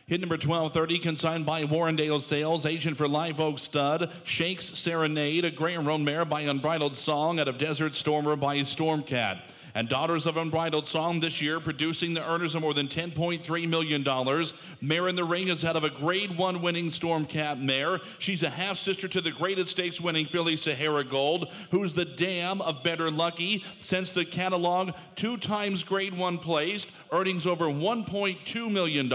Hit number 1230, consigned by Warrendale Sales, agent for Live Oak Stud, Sheikh's Serenade, a gray and roan mare by Unbridled Song, out of Desert Stormer by Stormcat. And Daughters of Unbridled Song this year producing the earners of more than $10.3 million. Mare in the Ring is out of a Grade 1 winning Stormcat mare. She's a half-sister to the graded stakes winning filly Sahara Gold, who's the dam of Better Lucky since the catalog, 2 times Grade 1 placed, earnings over $1.2 million.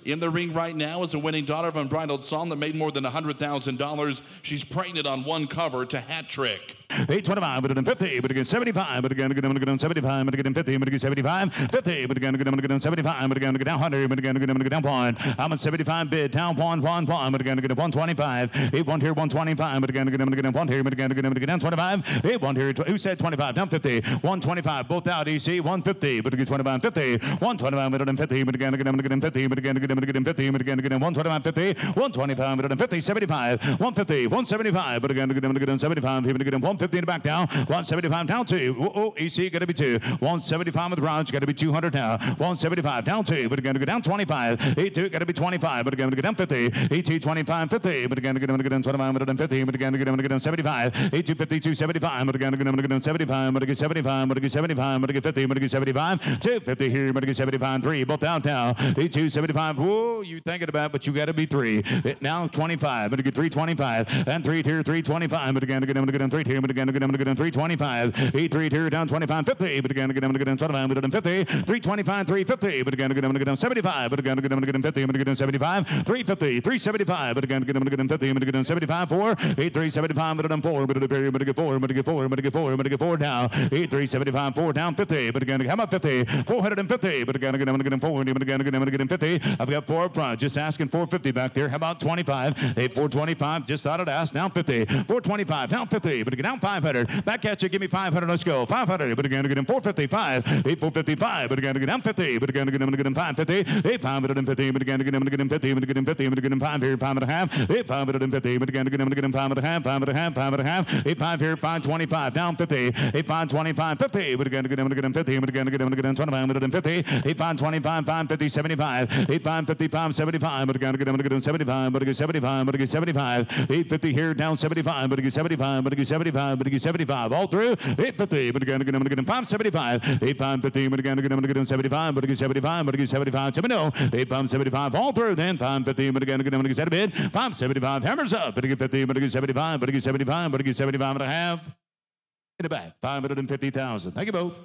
In the ring right now is a winning Daughter of Unbridled Song that made more than $100,000. She's pregnant on one cover to Hat Trick. 825, but again 50, but again 75, but again 75, but again 50, but again 75, 50, but again 75, but again down 100, but again down point. I'm at 75 bid, down point, but again 125, 8 1 here 125, but again 1 here, but again down 25, 8 1 here. Who said 25? Down 50, 125, both out. EC 150, but again 25 50, 125, but again 50, but again 50, but again 50, but again 125 50, 125, but again 50 75, 150, 175, but again 75, but again 150 in the back now, 175 down 2. EC got to be 2. 175 with the rounds, got to be 200 now. 175 down 2, but again go down 25. 82 got to be 25, but again go down 50. 82 25 50, but again go down 25, but again 50, but again go down 75. 82 52 75, but again go down 75, but again 75, but again 75, but again 50, but again 75. 250 here, but again 75 3. Both out now. 82 75. Whoa, you thinking about, but you got to be 3. Now 25, but again 325 and 3 tier 325, but again go down 3 tier. Again, 325, 8 3 here down 25 50, but again 25, but again 50, 325 350, but again 75, but again 50, but again 75, 350, 375, but again 50, but again 75 4, 8 375, but again 4, but again 4, but again 4, but again 4, but again 4 now, 8 375 4 down 50, but again how about 50, 450, but again 4, but again 50. I've got 4 up front, just asking 450 back there. How about 25, 8 425, just thought I'd ask. Now 50, 425, down 50, but again down 500. Back at you. Give me 500. Let's go. 500. But again, 455. 8455. But again, I'm 50. But again, 550. 8550. But again, 50. But again, 50. But again, 5 here. 5 and a half. 8550. But again, 5 and a half. 5 and a half. 5 and a half. 85 here. 525. Down 50. 8525. 50. But again, 50. But again, 25. But again, 50. 8525. 550. 75. 8555. 75. But again, 75. But again, 75. But again, 75. 850 here. Down 75. But again, 75. But again, 75. But again, 75 all through. 850, but again 575. 8550, but again 75, but again 75, but again 75. Tell me no. 8575 all through. Then 550, but again set a bid. 575 hammers up, but again 50, but again 75, but again 75, but again 75 and a half. In the back, 550,000. Thank you both.